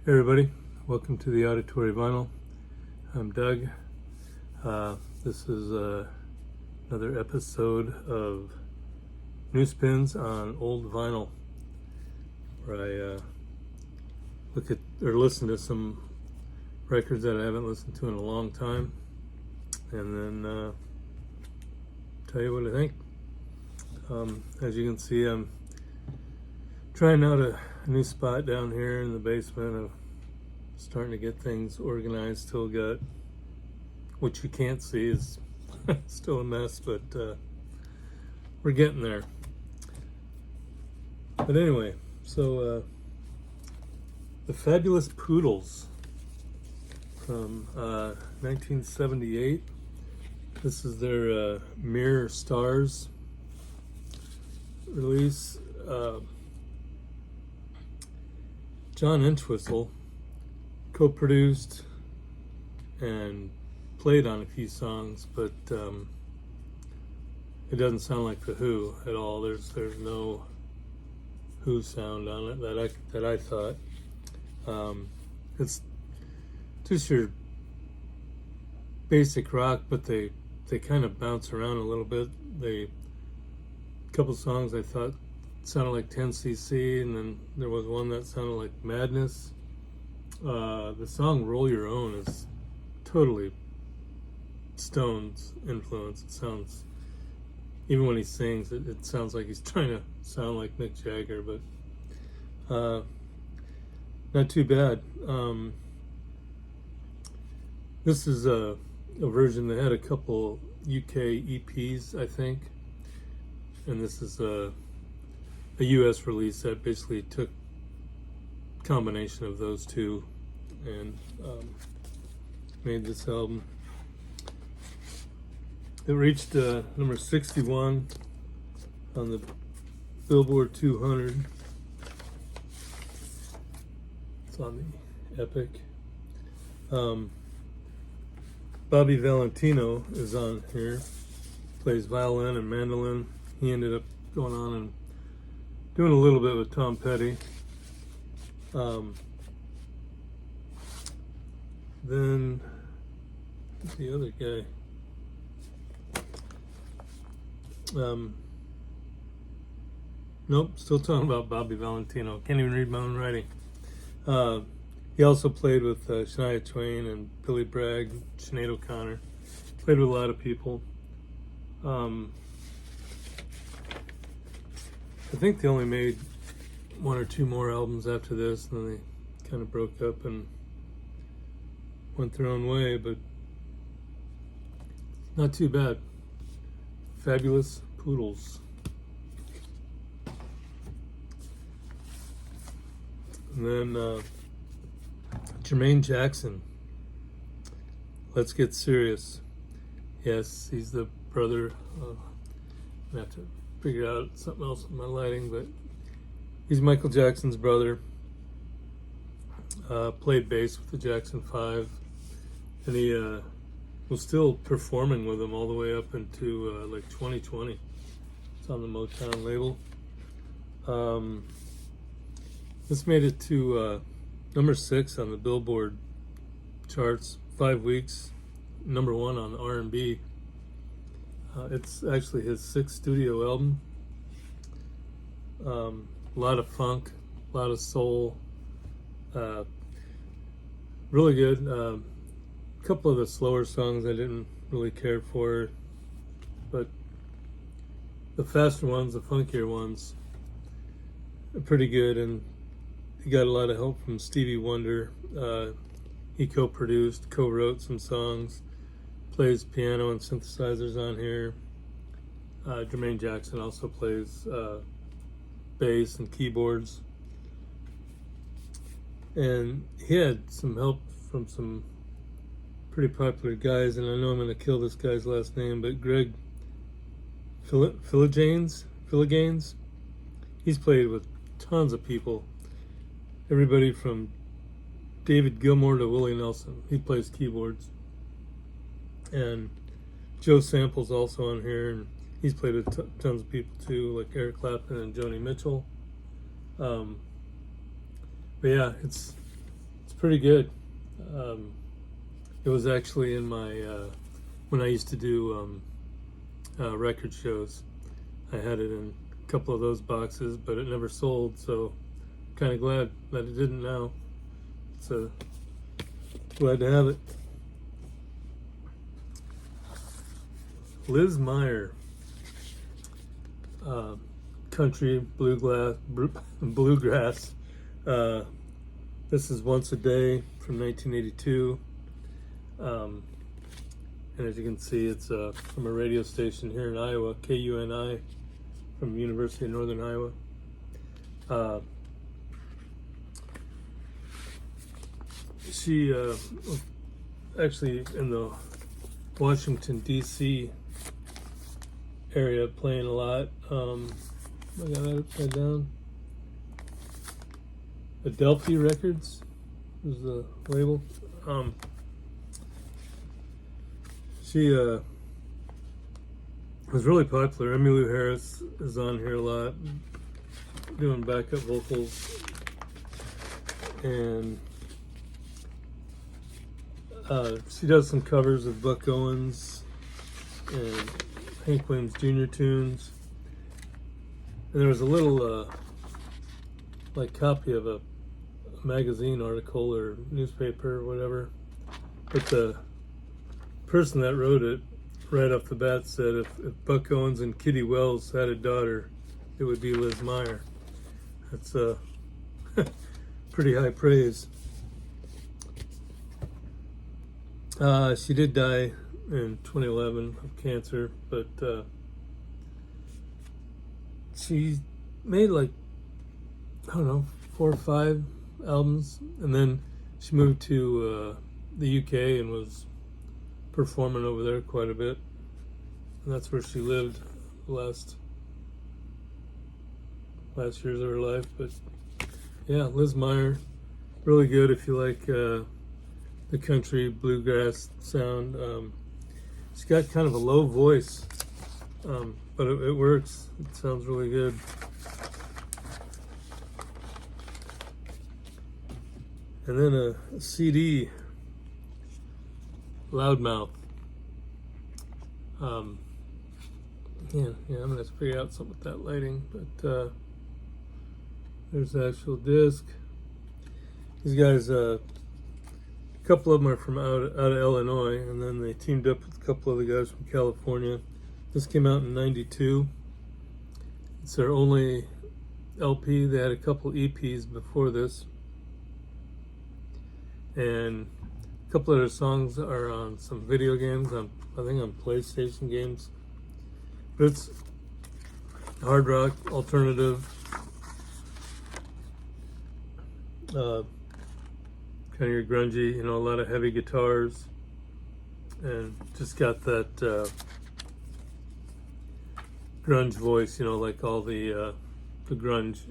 Hey everybody, welcome to the Auditory Vinyl. I'm Doug. This is another episode of New Spins on Old Vinyl, where I look at or listen to some records that I haven't listened to in a long time, and then tell you what I think. As you can see, I'm trying out a new spot down here in the basement. Of starting to get things organized. Still got what you can't see is still a mess, but we're getting there. But anyway, so the Fabulous Poodles from 1978. This is their Mirror Stars release. John Entwistle co-produced and played on a few songs, but it doesn't sound like the Who at all. There's no Who sound on it that I thought. It's just your basic rock, but they kind of bounce around a little bit. A couple songs I thought sounded like 10cc, and then there was one that sounded like Madness. The song Roll Your Own is totally Stone's influence. It sounds, even when he sings, it sounds like he's trying to sound like Mick Jagger, but not too bad. This is a version that had a couple UK EPs, I think, and this is a US release that basically took combination of those two and made this album. It reached number 61 on the Billboard 200. It's on the Epic. Bobby Valentino is on here, plays violin and mandolin. He ended up going on and doing a little bit with Tom Petty. Then the other guy. Nope, still talking about Bobby Valentino. Can't even read my own writing. He also played with Shania Twain and Billy Bragg, Sinead O'Connor. Played with a lot of people. I think they only made one or two more albums after this, and then they kind of broke up and went their own way, but not too bad. Fabulous Poodles. And then Jermaine Jackson, Let's Get Serious. Yes, he's the brother. I have to figure out something else with my lighting, but he's Michael Jackson's brother. Played bass with the Jackson 5, and he was still performing with them all the way up into like 2020. It's on the Motown label. This made it to number 6 on the Billboard charts, 5 weeks, number 1 on the R&B. It's actually his 6th studio album. A lot of funk, a lot of soul. Really good. A couple of the slower songs I didn't really care for, but the faster ones, the funkier ones, are pretty good. And he got a lot of help from Stevie Wonder. He co-produced, co-wrote some songs, plays piano and synthesizers on here. Jermaine Jackson also plays bass and keyboards. And he had some help from some pretty popular guys, and I know I'm going to kill this guy's last name, but Greg Philliganes, he's played with tons of people. Everybody from David Gilmour to Willie Nelson. He plays keyboards. And Joe Sample's also on here, and he's played with tons of people too, like Eric Clapton and Joni Mitchell. But yeah, it's pretty good. It was actually in my when I used to do record shows. I had it in a couple of those boxes, but it never sold, so kind of glad that it didn't now. So glad to have it. Liz Meyer, country bluegrass. This is Once a Day from 1982. And as you can see, it's from a radio station here in Iowa, KUNI, from University of Northern Iowa. She actually in the Washington, D.C. area playing a lot. I got that upside down. Adelphi Records is the label. She was really popular. Emmylou Harris is on here a lot, doing backup vocals, and she does some covers of Buck Owens and Hank Williams Jr. tunes. And there was a little like copy of a magazine article or newspaper or whatever, but the person that wrote it right off the bat said if Buck Owens and Kitty Wells had a daughter, it would be Liz Meyer. That's pretty high praise. She did die in 2011 of cancer, but she made like, I don't know, 4 or 5 albums, and then she moved to the UK and was performing over there quite a bit, and that's where she lived the last years of her life. But yeah, Liz Meyer, really good if you like the country bluegrass sound. She's got kind of a low voice, but it works. It sounds really good. And then a CD, Loudmouth. Yeah, I'm gonna have to figure out something with that lighting, but there's the actual disc. These guys, a couple of them are from out of Illinois, and then they teamed up with a couple other guys from California. This came out in '92. It's their only LP. They had a couple EPs before this, and a couple of their songs are on some video games, I think on PlayStation games. But it's hard rock, alternative, kind of your grungy, a lot of heavy guitars, and just got that grunge voice, like all the grunge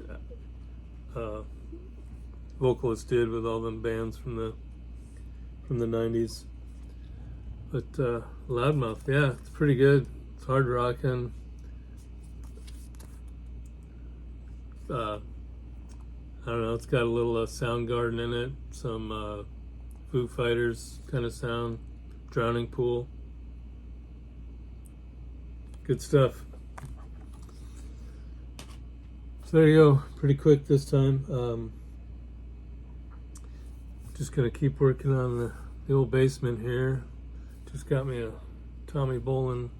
vocalists did with all them bands from the 90s. But Loudmouth, yeah, it's pretty good. It's hard rocking. I don't know, it's got a little Soundgarden in it, some Foo Fighters kind of sound, Drowning Pool. Good stuff. So there you go, pretty quick this time. Just gonna keep working on the old basement here. Just got me a Tommy Bolin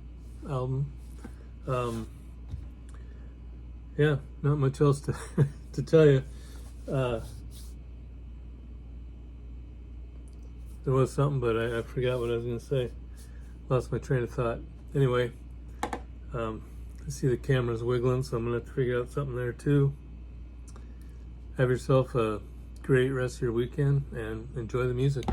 album. Yeah, not much else to tell you. There was something, but I forgot what I was going to say. Lost my train of thought. Anyway, I see the camera's wiggling, so I'm going to have to figure out something there too. Have yourself a great rest of your weekend and enjoy the music.